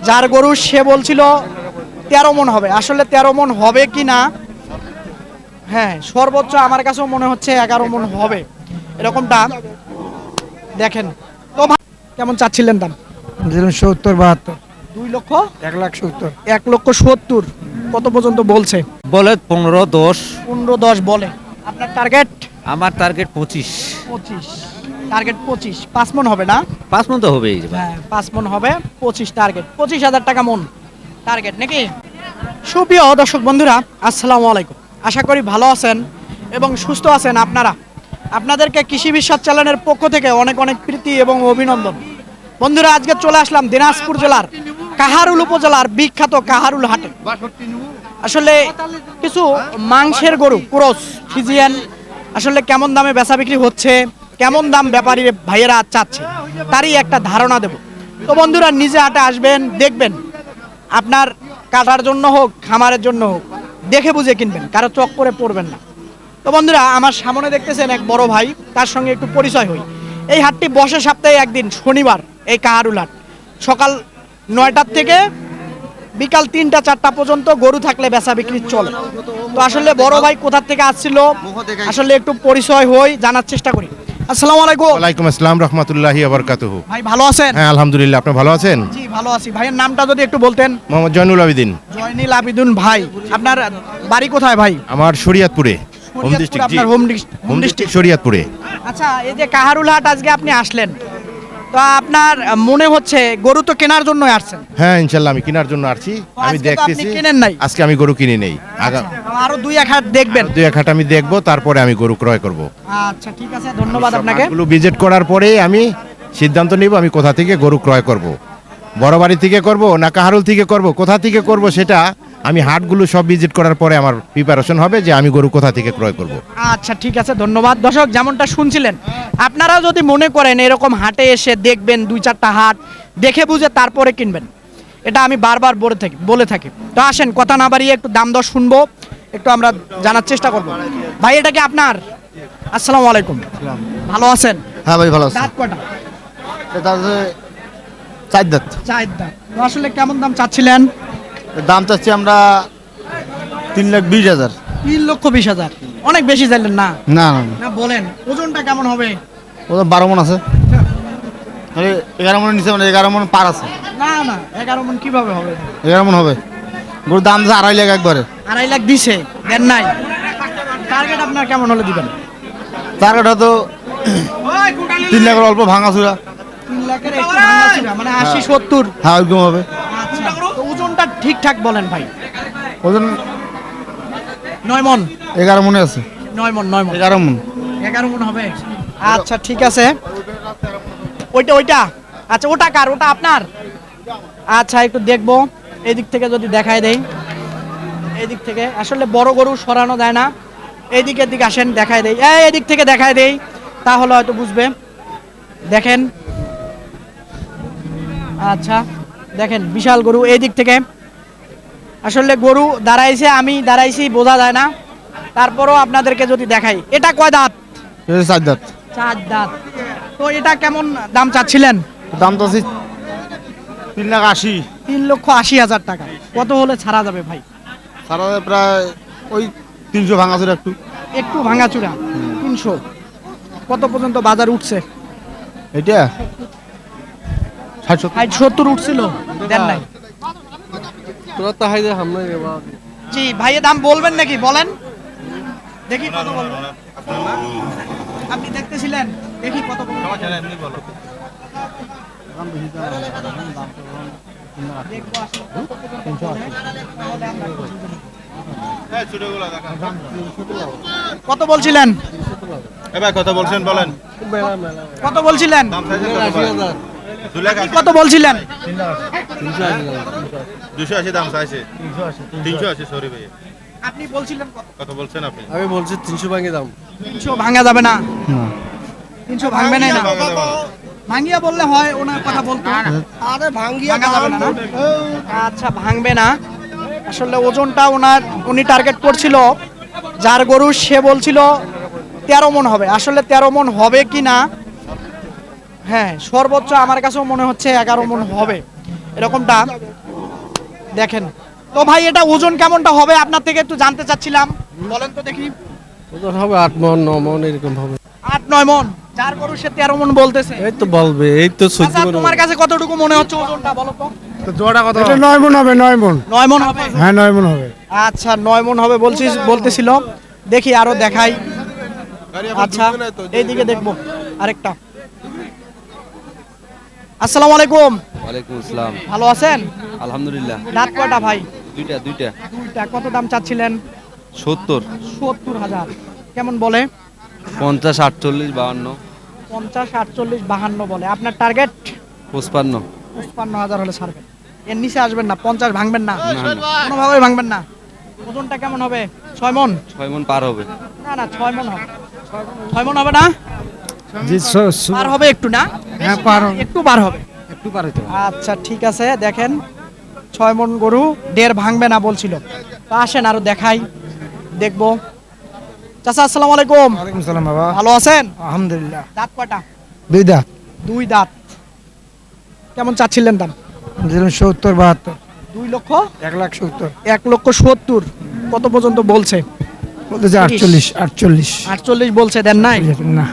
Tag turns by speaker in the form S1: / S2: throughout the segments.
S1: যার গরু সে বলছিল 13 মণ হবে, আসলে 13 মণ হবে কি না? হ্যাঁ, সর্বোচ্চ আমার কাছেও মনে হচ্ছে 11 মণ হবে, এরকমটা। দেখেন তো ভাই, কেমন চাচ্ছিলেন দাম?
S2: 70-72।
S1: 2 লক্ষ
S2: 1,70,000।
S1: 1,70,000। কত পর্যন্ত বলছে?
S3: বলে 15-10।
S1: 15-10 বলে। আপনার টার্গেট?
S3: আমার টার্গেট 25।
S1: 25। টার্গেট 25। 5 মণ হবে না?
S3: 5 মণ তো হবেই।
S1: হ্যাঁ, 5 মণ হবে। 25 টার্গেট, 25,000 টাকা মণ টার্গেট নাকি? সুপ্রিয় দর্শক বন্ধুরা, আসসালামু আলাইকুম। আশা করি ভালো আছেন এবং সুস্থ আছেন আপনারা। আপনাদেরকে কৃষি বিশ্বাস চ্যানেলের পক্ষ থেকে অনেক অনেক প্রীতি এবং অভিনন্দন। বন্ধুরা, আজকে চলে আসলাম দিনাজপুর জেলার কাহারুল উপজেলার বিখ্যাত কাহারুল হাটে। আসলে কিছু মাংসের গরু ক্রস ফিজিয়ান আসলে কেমন দামে বেচা বিক্রি হচ্ছে, কেমন দাম ব্যাপারী ভাইয়েরা চাচ্ছে, তারই একটা ধারণা দেব। তো বন্ধুরা, নিজে হাটে আসবেন, দেখবেন, আপনার কাটার জন্য হোক খামারের জন্য হোক, দেখে বুঝে কিনবেন, কারো চক করে পড়বেন না। তো বন্ধুরা, আমার সামনে দেখতেছেন এক বড় ভাই, তার সঙ্গে একটু পরিচয় হই। এই হাটটি বসে সপ্তাহে একদিন, শনিবার। এই কাহারুল হাট সকাল 9টার থেকে বিকাল 3টা-4টা পর্যন্ত গরু থাকলে বেচা বিক্রি চলে। তো আসলে বড় ভাই কোথা থেকে আসছিল, আসলে একটু পরিচয় হই, জানার চেষ্টা করি। আসসালামু আলাইকুম।
S4: ওয়ালাইকুম আসসালাম রাহমাতুল্লাহি ওয়া বারাকাতুহু।
S1: ভাই ভালো আছেন?
S4: হ্যাঁ আলহামদুলিল্লাহ, আপনি ভালো আছেন?
S1: জি ভালো আছি। ভাইয়ের নামটা যদি একটু বলতেন।
S4: মোহাম্মদ জয়নুল আবেদিন।
S1: জয়নুল আবেদিন ভাই, আপনার বাড়ি কোথায় ভাই?
S4: আমার শরীয়তপুরে, হোম ডিস্ট্রিক্ট।
S1: আপনার হোম ডিস্ট্রিক্ট
S4: শরীয়তপুরে।
S1: আচ্ছা, এই যে কাহারুল হাট আজকে আপনি আসলেন, তো আপনার মনে হচ্ছে গরু তো কেনার জন্য আসছেন?
S4: হ্যাঁ ইনশাআল্লাহ আমি কেনার জন্য আসছি। আমি
S1: আজকে তো আপনি
S4: দেখতেছি
S1: কেনেন নাই?
S4: আজকে আমি গরু কিনে নেই।
S1: আরো 2-1 হাট দেখবেন?
S4: 2-1 হাট আমি দেখবো, তারপরে আমি গরু ক্রয় করব।
S1: আচ্ছা ঠিক আছে, ধন্যবাদ আপনাকে।
S4: এগুলো ভিজিট করার পরে আমি সিদ্ধান্ত নিব আমি কোথা থেকে গরু ক্রয় করব। বড় বাড়ি থেকে করব না কাহারুল থেকে করব, কোথা থেকে করব সেটা আমি হাটগুলো সব ভিজিট করার পরে আমার প্রিপারেশন হবে যে আমি গরু কোথা থেকে ক্রয় করব।
S1: আচ্ছা ঠিক আছে, ধন্যবাদ। দর্শক, যেমনটা শুনছিলেন, আপনারা যদি মনে করেন এরকম হাটে এসে দেখবেন 2-4টা হাট দেখে বুঝে তারপরে কিনবেন, এটা আমি বারবার বলে থাকি। তো আসেন, কথা না বাড়িয়ে একটু দাম দর শুনবো, একটু আমরা জানার চেষ্টা করব। ভাই এটা কি আপনার? আসসালামু আলাইকুম। ভালো আছেন?
S2: হ্যাঁ ভাই ভালো আছে।
S1: দাঁত কয়টা?
S2: এটা হচ্ছে 4 দাঁত।
S1: 4 দাঁত। তো আসলে কেমন দাম চাচ্ছিলেন?
S2: দাম চাচ্ছি আমরা 3,20,000।
S1: 3,20,000। অনেক বেশি চাইলেন না?
S2: না না
S1: না বলেন, ওজনটা কেমন হবে?
S2: ওটা 12 মণ আছে। 11 মণের নিচে, মানে 11 মণ পার আছে।
S1: না না, 11 মণ কিভাবে হবে?
S2: 11 মণ হবে। গরুর দাম আছে 2.5 লাখ একবারে।
S1: 2.5 লাখ দিছে, দেন নাই? টার্গেট আপনার কেমন হলে দিবেন?
S2: টার্গেটটা তো 3 লাখের অল্প ভাঙাচুরা।
S1: 3 লাখের একটু ভাঙাচোরা, মানে 80-70?
S2: হ্যাঁ ওইরকম হবে।
S1: আচ্ছা, তো ওজনটা ঠিকঠাক বলেন ভাই।
S2: ওজন
S1: 9 মণ?
S2: 11 মণে আছে।
S1: 9 মণ, 9 মণ।
S2: 11 মণ।
S1: 11 মণ হবে। আচ্ছা ঠিক আছে। ওইটা আচ্ছা, ওটা কার? ওটা আপনার? আচ্ছা একটু দেখবো, এদিক থেকে যদি দেখায় দেই। এদিক থেকে আসলে বড় গরু সরানো যায় না, এদিকে আসেন, দেখায় দেই। এদিক থেকে দেখায় দেই, তাহলে হয়তো বুঝবে। দেখেন, আচ্ছা দেখেন, বিশাল গরু। এই দিক থেকে আসলে গরু দাঁড়াইছে, আমি দাঁড়াইছি, বোঝা যায় না, তারপরও আপনাদেরকে যদি দেখাই। এটা কয় দাঁত?
S2: এটা 4 দাঁত।
S1: 4 দাঁত। তো এটা কেমন দাম চাচ্ছিলেন?
S2: দাম তো আছে 3,80,000।
S1: 3,80,000 টাকা। কত হলে ছাড়া যাবে ভাই?
S2: সারা প্রায় ওই 300 ভাঙাচুরা।
S1: একটু ভাঙাচুরা 300। কত পর্যন্ত বাজার উঠছে?
S2: এটা
S1: 60-70 উঠছিল, দেন নাই? জি ভাইয়ের দাম বলবেন নাকি? বলেন দেখি কত বলবেন। আপনি দেখতেছিলেন, দেখি কত বলবেন। দেখবো আসলে কত পর্যন্ত বলে, তাহলে আমরা কত বলছিলেন?
S4: এবার কথা বলছেন, বলেন
S1: কত বলছিলেন?
S4: দাম চাইছেন কত ভাই? 2 লাখ
S1: আপনি কত বলছিলেন?
S4: 280 দাম চাইছে। 380 সরি ভাই।
S1: আপনি বলছিলেন কত?
S4: কত বলছেন আপনি?
S2: আমি বলছি 300 ভাঙে দাম।
S1: 300 ভাঙা যাবে না? 300 ভাঙবে না? ভাঙিয়া বললে হয়, ওনার কথা বলতো।
S2: আরে ভাঙিয়া
S1: ভাঙা যাবে না না? আচ্ছা ভাঙবে না। আসলে ওজনটা উনি টার্গেট করছিল, যার গরু সে বলছিল 13 মণ হবে, আসলে 13 মণ হবে কি না? হ্যাঁ, সর্বোচ্চ আমার কাছেও মনে হচ্ছে 11 মণ হবে, এরকমটা। দেখেন তো ভাই এটা ওজন কেমনটা হবে আপনার থেকে একটু জানতে চাচ্ছিলাম, বলেন তো দেখি।
S5: ওজন হবে 8 মন 9 মন এরকম হবে।
S1: 8-9 মন, যার গরু সে 13 মন বলতেছে।
S5: এই তো বলবে, এই তো 14
S1: আচ্ছা,
S5: মন।
S1: তোমার কাছে কতটুকু মনে হচ্ছে ওজনটা বলো তো?
S2: জোড়া কত?
S6: এটা 9 মন হবে, 9 মন।
S1: 9 মন হবে।
S6: হ্যাঁ 9 মন হবে।
S1: আচ্ছা 9 মন হবে বলতেছিল, দেখি আরো দেখাই। আচ্ছা এইদিকে দেখবো আরেকটা। আসসালামু আলাইকুম।
S7: ওয়ালাইকুম আসসালাম।
S1: ভালো আছেন?
S7: আলহামদুলিল্লাহ।
S1: দাঁত কয়টা ভাই?
S7: দুইটা।
S1: দুইটা। কত দাম চাচ্ছিলেন?
S7: 70,
S1: 70,000। কেমন বলে?
S7: 50, 48, 52,
S1: 50, 48, 52 বলে। আপনার টার্গেট
S7: 55।
S1: 55,000 হলে ছাড়বেন। এর নিচে আসবেন না, 50 ভাঙবেন না,
S7: না, না।
S1: কোনোভাবেই ভাঙবেন না। ওজনটা কেমন হবে? 6 মন?
S7: 6 মন পার হবে।
S1: না না 6 মন হবে। 6 মন হবে না?
S6: জি
S1: পার হবে একটু না?
S6: হ্যাঁ পার হবে।
S1: একটু পার হবে।
S6: একটু পার হইতে হবে।
S1: আচ্ছা ঠিক আছে, দেখেন 6 মন গরু, 1.5 ভাঙবে না বলছিল। তো আসেন আরো দেখাই, দেখবো। চাচা আসসালামু আলাইকুম।
S6: ওয়ালাইকুম সালাম বাবা।
S1: ভালো আছেন?
S6: আলহামদুলিল্লাহ।
S1: দাঁত কয়টা?
S6: 2 দাঁত।
S1: 2 দাঁত। কেমন চাচ্ছিলেন দাম?
S6: দিলেন 70 72।
S1: 2 লক্ষ
S6: 1,70,000।
S1: 1,70,000। কত পর্যন্ত বলছে?
S6: বলতেছে 48 48।
S1: 48 বলছে, দেন নাই?
S6: না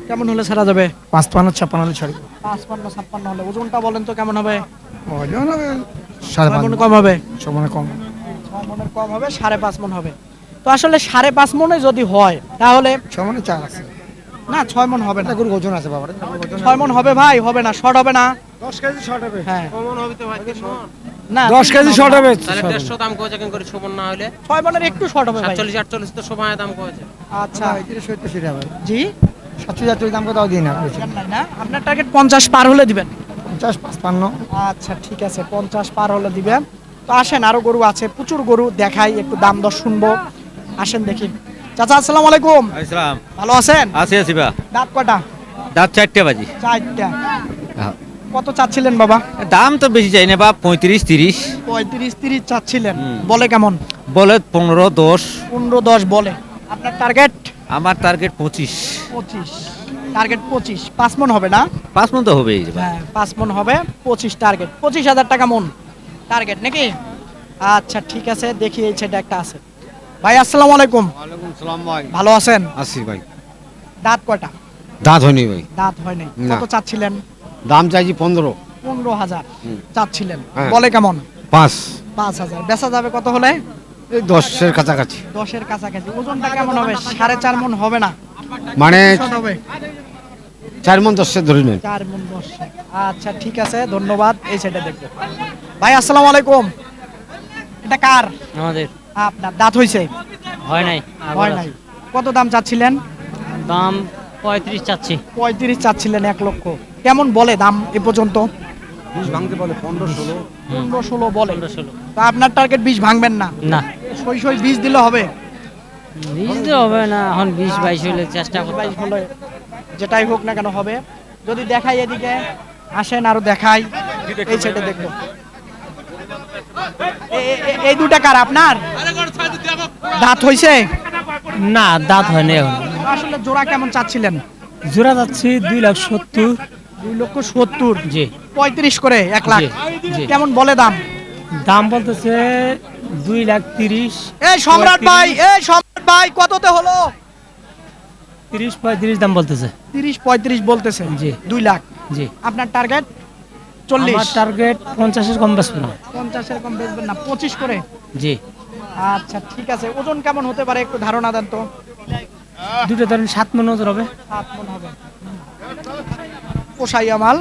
S1: কেমন হলে ছাড়া যাবে?
S6: 55 56 হলে ছাড়ব।
S1: 55 56 হলে। ওজনটা বলেন তো কেমন হবে?
S6: ওজন হবে
S1: 6 মন
S6: 5.5
S1: কম হবে।
S6: সমানে কম।
S1: 6 মনের কম হবে, 5.5 মন হবে। তো আসলে 5.5 মনে যদি হয় তাহলে
S6: সমানে 4 আছে।
S1: না 6 মন হবে না।
S6: এটা গরু ওজন আছে বাবা।
S1: 6 মন হবে ভাই, হবে না, শর্ট হবে না।
S6: 10 কেজি শর্ট হবে।
S1: হ্যাঁ না
S6: 10 কেজি শর্ট হবে।
S8: তাহলে 150 দাম কয়েছে কেন করে সমান না হলে
S1: 6 মনের একটু শর্ট হবে ভাই।
S8: 47 48 তো সময় দাম কয়েছে।
S1: আচ্ছা
S6: এটা 70 সেটা ভাই।
S1: জি
S6: 700 দাম কত দিন না।
S1: দেন নাই না, আপনার টার্গেট 50 পার হলে দিবেন।
S6: 50 55।
S1: আচ্ছা ঠিক আছে, 50 পার হলে দিবেন। তো আসেন, আরো গরু আছে, প্রচুর গরু দেখাই, একটু দাম দর শুনবো। আসেন দেখি। চাচা আসসালামু আলাইকুম।
S3: আসসালাম।
S1: ভালো আছেন?
S3: আছি বা।
S1: দাঁত কয়টা?
S3: দাঁত 4টে বাজি।
S1: 4টা। কত চাচ্ছিলেন বাবা?
S3: দাম তো বেশি চাই না বা, 35 30।
S1: 35-30 চাচ্ছিলেন। বলে কেমন?
S3: বলে 15 10।
S1: 15-10 বলে। আপনার টার্গেট?
S3: আমার টার্গেট 25।
S1: 25। টার্গেট 25। 5 মন হবে না?
S3: 5 মন তো হবেই।
S1: হ্যাঁ 5 মন হবে। 25 টার্গেট। 25,000 টাকা মন টার্গেট নাকি? আচ্ছা ঠিক আছে, দেখি এই ছেলে একটা আছে। ভাই আসসালামু আলাইকুম।
S2: ওয়ালাইকুম সালাম ভাই।
S1: ভালো আছেন?
S2: আসি ভাই।
S1: দাঁত কয়টা?
S2: দাঁত হয়নি ভাই।
S1: দাঁত হয় নাই।
S2: না।
S1: কত চাচ্ছিলেন?
S2: দাম চাইছি 15।
S1: 15,000 চাচ্ছিলেন।
S2: হ্যাঁ।
S1: বলে কেমন?
S2: 5।
S1: 5,000। বেচা যাবে কত হলে?
S2: এই 10-এর কাছাকাছি।
S1: 10-এর কাছাকাছি। ওজনটা কেমন হবে? 4.5 মন হবে না?
S2: মানে
S1: কত হবে?
S2: 4 মন 10-এর ধরে নেন।
S1: 4 মন 10। আচ্ছা ঠিক আছে, ধন্যবাদ। এই সাইডে দেখবো। ভাই আসসালামু আলাইকুম। এটা কার?
S9: আমাদের
S1: আপনার। দাঁত হইছে?
S9: হয় নাই,
S1: হয় নাই। কত দাম চাচ্ছিলেন?
S9: দাম 35 চাচ্ছি।
S1: 35 চাচ্ছিলেন, 1 লক্ষ। কেমন বলে দাম এ পর্যন্ত?
S2: 20 ভাঙতে বলে 15-16।
S1: 15-16 বলে।
S9: 15-16
S1: তা আপনার টার্গেট 20 ভাঙবেন না?
S9: না,
S1: সই 20 দিলে হবে?
S9: 20 দিয়ে হবে না, এখন 20-22 হলে চেষ্টা করতে
S1: 22 হলে যেটাই হোক না কেন হবে। যদি দেখাই এদিকে, আসেন আরো দেখাই। এই সাইডে দেখবো। এই দুটা কার আপনার? দাঁত হইছে?
S9: না, দাঁত হয় না এখন।
S1: আসলে জোড়া কেমন চাচ্ছিলেন?
S9: জোড়া যাচ্ছি 2,70,000।
S1: 2,70,000।
S9: জি
S1: 35 করে 1 লাখ।
S9: জি।
S1: কেমন বলে দাম?
S9: দাম বলতেছে 2,30,000।
S1: এই সম্রাট ভাই, এই সম্রাট ভাই, কততে হলো?
S9: 30-35 দাম বলতেছে।
S1: 30-35 বলতেছে।
S9: জি।
S1: 2 লাখ।
S9: জি।
S1: আপনার টার্গেট?
S9: আমার
S1: 40।
S9: টার্গেট 50-এর কম বেচবো না।
S1: 50 এর কম বেচবেন না, 25 করে।
S9: জি।
S1: আচ্ছা ঠিক আছে, ওজন কেমন হতে পারে একটু ধারণা দেন তো।
S9: দুটো ধরেন 7 মন ওজন হবে।
S1: 7 মন হবে। পোষাইয়া মাল,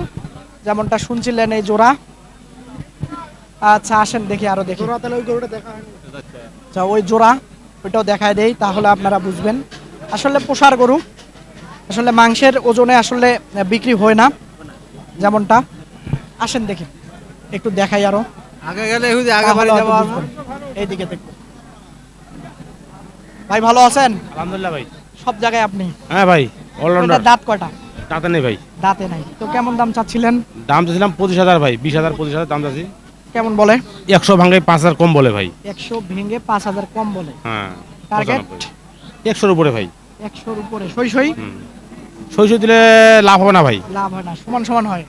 S1: যেমনটা শুনছিলেন এই জোড়া। আচ্ছা আসেন দেখি, আরো দেখি। আচ্ছা ওই জোড়া, ওইটাও দেখায় দেই, তাহলে আপনারা বুঝবেন। আসলে পোষার গরু আসলে মাংসের ওজনে আসলে বিক্রি হয় না, যেমনটা। আসেন দেখি, একটু দেখাই আরো।
S2: আগে গেলে আগে বাড়ি
S1: তাহলে
S2: যাবো।
S1: হয়তো বুঝবেন। এইদিকে দেখুন। ভাই ভালো আছেন?
S5: আলহামদুলিল্লাহ ভাই।
S1: সব জায়গায় আপনি।
S5: হ্যাঁ ভাই, অলরাউন্ডার।
S1: ওটার দাঁত কয়টা?
S5: দাঁতে নেই ভাই।
S1: দাঁতে নাই। তো কেমন দাম চাচ্ছিলেন?
S5: দাম চাইছিলাম 25,000 ভাই। 20,000 25,000 দাম চাচ্ছি।
S1: কেমন বলে?
S5: 100 ভাঙে 5,000 কম বলে ভাই।
S1: 100 ভেঙে 5,000 কম বলে।
S5: হ্যাঁ।
S1: টার্গেট?
S5: 100-র উপরে ভাই।
S1: 100-র উপরে। সই সই
S5: সই দিলে লাভ হবে না ভাই।
S1: লাভ হয় না, সমান সমান হয়।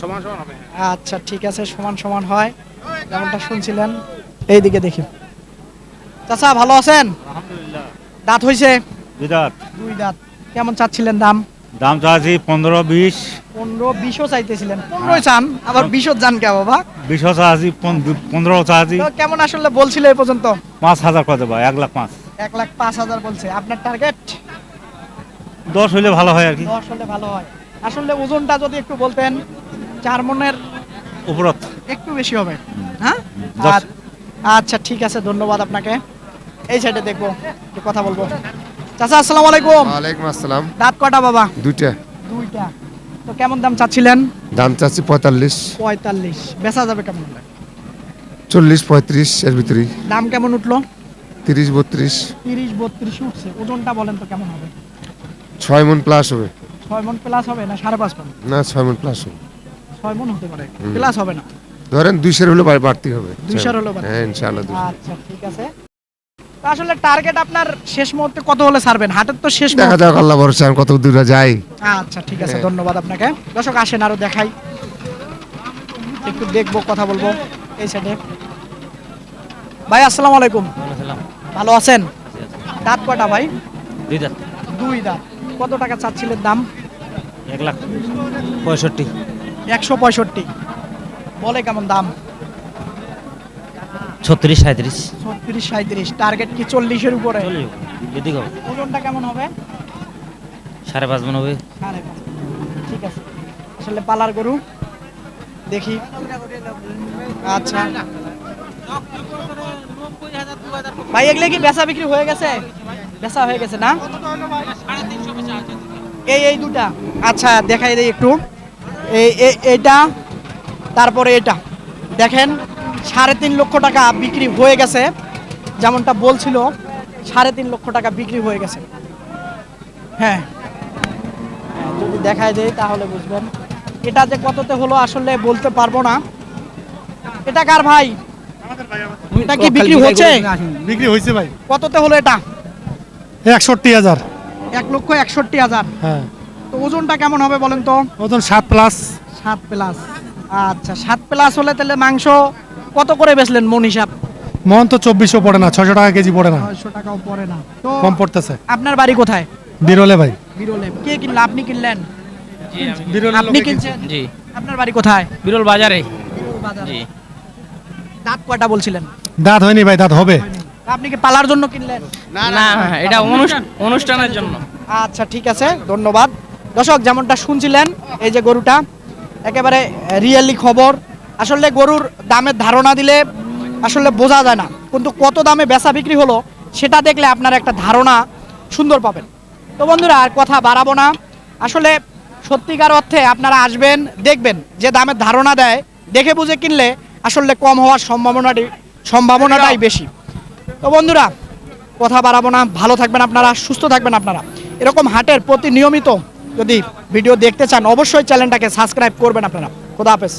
S5: সমান সমান হবে।
S1: আচ্ছা ঠিক আছে, সমান সমান হয়। যেমনটা শুনছিলেন এইদিকে দেখি। চাচা ভালো আছেন? দাঁত হইছে? দুই দাঁত। কেমন চাচ্ছিলেন দাম?
S2: দাম চাচ্ছি 15-20,
S1: 15-20ও চাইতেছিলেন, 15 চান আবার 20 যান কে বাবা?
S2: 20 চাচ্ছি, 15 চাচ্ছি।
S1: তো কেমন আসলে বলছিল এই পর্যন্ত?
S2: 5,000 কত ভাই? 1,05,000।
S1: 1,05,000 বলছে। আপনার টার্গেট
S2: 10 হইলে ভালো হয় আর কি।
S1: 10 হলে ভালো হয়। আসলে ওজনটা যদি একটু বলতেন, 4 মনের
S2: উপরত
S1: একটু বেশি হবে। হ্যাঁ,
S2: 10।
S1: আচ্ছা ঠিক আছে, ধন্যবাদ আপনাকে। এই সাইডে দেখবো, একটু কথা বলবো। চাচা আসসালামু আলাইকুম।
S10: ওয়ালাইকুম আসসালাম।
S1: দাঁত কয়টা বাবা?
S10: দুইটা।
S1: দুইটা। তো কেমন দাম চাচ্ছিলেন?
S10: দাম চাচ্ছি 45,
S1: 45। বেচা যাবে কেমন হলে?
S10: 40-35 এর ভিতরেই।
S1: দাম কেমন উঠলো?
S10: 30-32।
S1: 30-32 উঠছে। ওজনটা বলেন তো কেমন হবে?
S10: 6 মণ প্লাস হবে।
S1: 6 মণ প্লাস হবে না 5.5 মণ?
S10: না 6 মণ প্লাস হবে।
S1: 6 মণ হতে পারে, প্লাস হবে না।
S10: ধরেন 200 হলে বাড়তি হবে।
S1: 200 হলে বাড়তি।
S10: হ্যাঁ ইনশাআল্লাহ 200।
S1: আচ্ছা ঠিক আছে। তো আসলে টার্গেট আপনার শেষ মুহূর্তে কত হলে ছাড়বেন? হাটের তো শেষ
S10: দেখা
S1: মুহূর্ত।
S10: যাক আল্লাহ ভরসা আর কত দূরে যাই।
S1: আচ্ছা ঠিক আছে, ধন্যবাদ আপনাকে। দর্শক আসেন আরো দেখাই, একটু দেখবো, কথা বলবো। এই সাইডে ভাই আসসালামু আলাইকুম। ভালো আছেন? দাঁত কয়টা ভাই?
S3: দুই দাঁত।
S1: দুই দাঁত। কত টাকা চাচ্ছিলেন দাম?
S3: 1,65,000।
S1: 165। বলে কেমন দাম?
S3: 36-37।
S1: 36-37। টার্গেট কি 40-এর উপরে?
S3: এদিকে
S1: ওজনটা কেমন হবে?
S3: 5.5 মণ হবে।
S1: 5.5। ঠিক আছে। আসলে পালার গরু দেখি। আচ্ছা ভাই, এগুলো কি বেচা বিক্রি হয়ে গেছে? বেচা হয়ে গেছে না? এই দুটা। আচ্ছা দেখাই দেই একটু। এইটা, তারপরে এটা দেখেন, 3.5 লক্ষ টাকা বিক্রি হয়ে গেছে। যেমনটা বলছিল 3.5 লক্ষ টাকা বিক্রি হয়ে গেছে। হ্যাঁ, যদি দেখায় দেয় তাহলে বুঝবেন। এটা যে কততে হলো আসলে বলতে পারবো না। এটা কার ভাই? এটা কি বিক্রি হচ্ছে?
S5: বিক্রি হয়েছে ভাই।
S1: কততে হলো এটা?
S5: 61,000।
S1: 1,61,000।
S5: হ্যাঁ।
S1: তো ওজনটা কেমন হবে বলেন তো?
S5: ওজন 7+।
S1: 7 প্লাস। আচ্ছা 7 প্লাস হলে তাহলে মাংস কত করে বেচলেন মন হিসাব?
S5: মন তো 2400 পড়ে না, 600 টাকা কেজি পড়ে না,
S1: 900 টাকাও পড়ে না। তো
S5: কম পড়তেছে।
S1: আপনার বাড়ি কোথায়?
S5: বিরলে ভাই।
S1: বিরলে। কে কিনলো? আপনি কিনলেন?
S5: বিরলে
S1: আপনি কিনছেন?
S3: জি।
S1: আপনার বাড়ি কোথায়?
S3: বিরল বাজারে।
S1: বিরল বাজার।
S3: জি।
S1: দাঁত কয়টা বলছিলেন?
S5: দাঁত হয়নি ভাই, দাঁত হবে।
S1: আপনি কি পালার জন্য কিনলেন?
S3: না, এটা অনুষ্ঠানের জন্য।
S1: আচ্ছা ঠিক আছে, ধন্যবাদ। দর্শক যেমনটা শুনছিলেন, এই যে গরুটা একেবারে রিয়েলি খবর। আসলে গরুর দামের ধারণা দিলে আসলে বোঝা যায় না, কিন্তু কত দামে বেচা বিক্রি হলো সেটা দেখলে আপনার একটা ধারণা সুন্দর পাবেন। তো বন্ধুরা আর কথা বাড়াবো না। আসলে সত্যিকার অর্থে আপনারা আসবেন, দেখবেন যে দামের ধারণা দেয়, দেখে বুঝে কিনলে আসলে কম হওয়ার সম্ভাবনাটাই বেশি। তো বন্ধুরা কথা বাড়াবো না, ভালো থাকবেন আপনারা, সুস্থ থাকবেন আপনারা। এরকম হাটের প্রতি নিয়মিত যদি ভিডিও দেখতে চান অবশ্যই চ্যানেলটাকে সাবস্ক্রাইব করবেন আপনারা। খোদা হাফেজ।